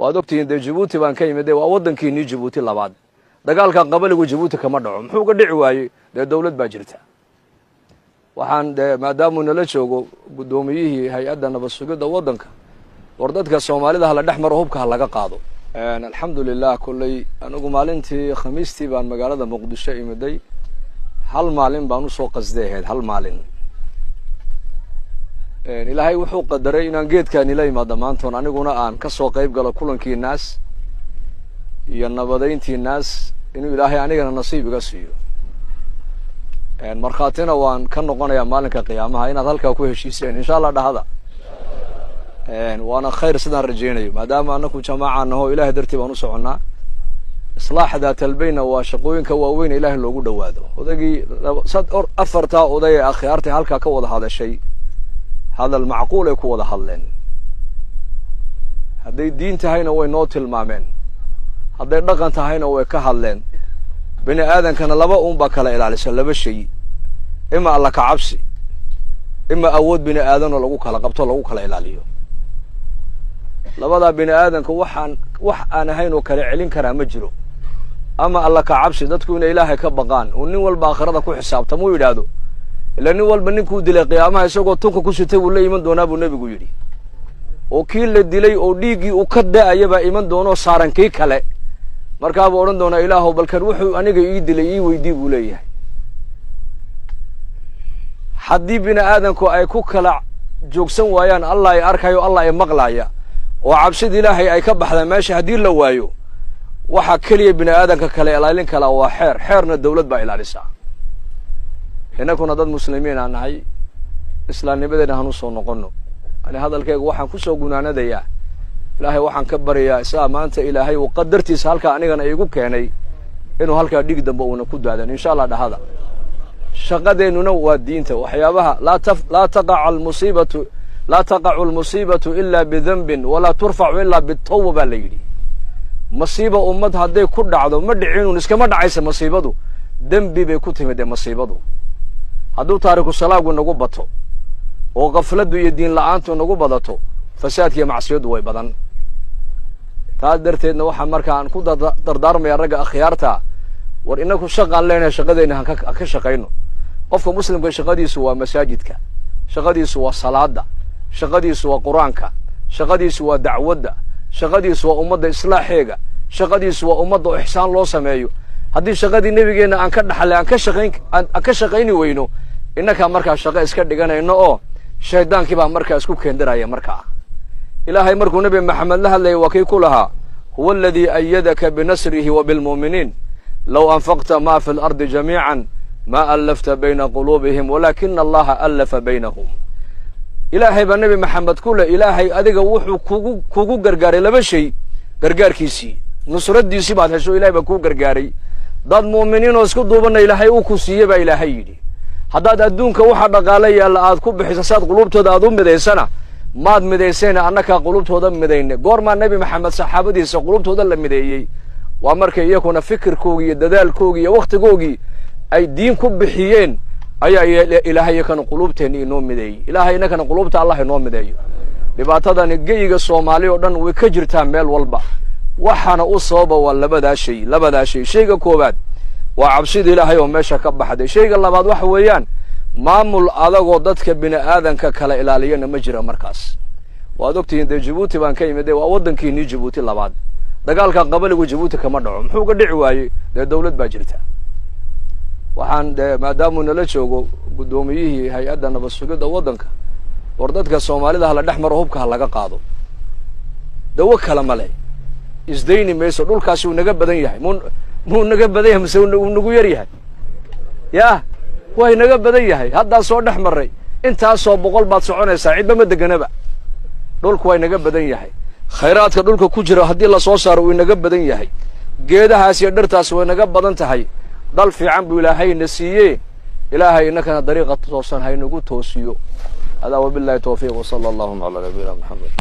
waad ogtihiin dee Djibouti baan ka yimid waa waddankiinii Djibouti labaad dagaalka qabaligu Djibouti kama dhaco muxuu ka dhici waayay dee dawlad baa jirta waxaan maadaama nala joogo gudoomiyihii hay'adda nabad sugidda waddanka war dadka Soomaalida la dhaxmar hubka laga qaado alxamdulillah kullay anigu maalintii khamiistii baan magaalada Muqdisho imiday hal maalin baan u soo qasdeehay hal maalin ilaahay wuxuu qadaray inaan geedkan ila imaado maantoon aniguna aan ka soo qayb galo kulankii naas iyo nabadeyntii naas inuu ilaahay anigana nasiib iga siiyo markhaatina waan ka noqonayaa maalinka qiyaamaha inaad halkaa ku heshiiseen insha Allah dhahada وانا خير سدان رجينايو maadaama anaku jamaaca naho ilaahay dartii baan u soconaa islaax daat albayna waa shaqooyinka waaweyn ilaahay loogu dhawaado odagii afarta oday akhyaarta halka ka wada hadashay hadal macquul ay ku wada hadleen haday diin tahayna way noo tilmaameen haday dhaqan tahayna way ka hadleen bini aadankana laba ba kala ilaalisa laba shay ima alla ka cabsi ima awood bini aadan oo lagu kala qabto lagu kala ilaaliyo labada bini aadanku wax aan ahayn oo kala celin kara ma jiro ama alla ka cabsi dadku inay ilaahay ka baqaan oo nin walba aakhirada ku xisaabtamo uu yiraahdo ila nin walba ninkuu dilay qiyaamaha isagoo tunka ku sitay uu la iman doonaa buu nabigu yiri oo kii la dilay oo dhiigii uu ka daayaba iman doono saaran kii kale markaa buu oran doonaa ilaahow balkan wuxuu aniga ii dilay ii weydii buu leeyahay haddii bini aadanku ay ku kala joogsan waayaan Allah ay arkayo Allah ay maqlaaya oo cabsida ilaahay ay ka baxda meesha hadii la waayo waxa kaliya bini aadanka kale ilaalin kala waa xeerna dawlad baa ilaalisa inaguna dad muslimiin aan nahay islaamnimadeena hanu soo noqono ani hadalkayga waxaan ku soo gunaanadayaa ilaahay waxaan ka bariyaa isaa maanta ilaahay uu qadartiisa halka anigana igu keenay inuu halka dhig dambe uu ku daadan insha Allah dhahada shaqadeennuna waa diinta waxyaabaha لا تقع المصيبة إلا بذنب ولا ترفع إلا بالتوبة ليلي مصيبة أمد هذي كل عضو مدعين نسكما دعيس مصيبته ذنبي بكتهم ده مصيبته هذو تارك الصلاة ونقبته وغفلته يدين لعنته ونقبضته فساد هي معصية ويبدن تقدرت إنه واحد مركان كودا دردار ما يرجع أخيارته وإنكم شغال لنا شغالين كشقينه قف مسلم كشغالي سوى مساجدك شغالي سوى صلاة شغدي سوى قرآنك شغدي سوى دعوة شغدي سوى أمد إصلاحية شغدي سوى أمد إحسان الله سمايو هذه شغدي النبي جينا أن كده حلا أن كشقيني وينو إنك مركز شقة إسكت دجانا إنه شيطان كبا مركز كوك هندرا يا مركز إلهي مركو نبي محمد لها اللي وكي كلها هو الذي أيدك بنصره وبالمؤمنين لو أنفقت ما في الأرض جميعا ما ألفت بين قلوبهم ولكن الله ألف بينهم إلهي بالنبي محمد كله إلهي أديك وحو كوكو غرغاري لبا شيء غرغار كيسي نصرت ديسي بعد هشو إلهي بكو غرغاري ضد مؤمنين واسكو دوبنا إلهي وكو سيبا إلهي يدي حداد أدونك وحا دقالي ألا آد كو بحساسات قلوبتو دا أدون مديسانا ماد مديسانا أنكا قلوبتو دا مدين قورما النبي محمد صحابة ديسا قلوبتو دا لمديي وامركا يكون فكر كوغي ددال كوغي وقت كوغي أي دين كو بحيين أي إلهي كان قلوبتني نوم مدي إلهي كان قلوبت الله نوم مدي لبعضنا نجيج الصومالي ودن وكجر تعمل والبا وحنا أصابه ولا بدا شيء كوباد وعبسيد إلهي وماشى كب حد شيء الله بعد وحويان مامل هذا قدتك بين آذن ككلا إلهينا مجرى مركز وادوكتين دي جيبوتي بان كي مدي وودن كيني جيبوتي الله بعد دقال كان قبل جيبوتي كمان نعم حوق الدعوة دولة باجرتها waxaan maadaama nala joogo gudoomiyihii hay'adda nabad sugidda waddanka war dadka Soomaalida la dhaxmar hubka laga qaado dawo kala male isdayni meesho dhulkaasi uu naga badan yahay muu naga badan yahay mise uu nagu yar yahay yaa way naga badan yahay hadda soo dhaxmaray intaas soo boqol baad soconaysaa cidba ma deganaba dhulku way naga badan yahay khayraadka dhulka ku jira hadii la soo saaro uu naga badan yahay geedahaas iyo dhirtaas way naga badan tahay dal fiican buu ilaahay nasiiyay ilaahay inakana dariiqa toosan hay nagu toosiyo hada wabillahi tawfiiq wa sallallahu ala nabiyina muhammad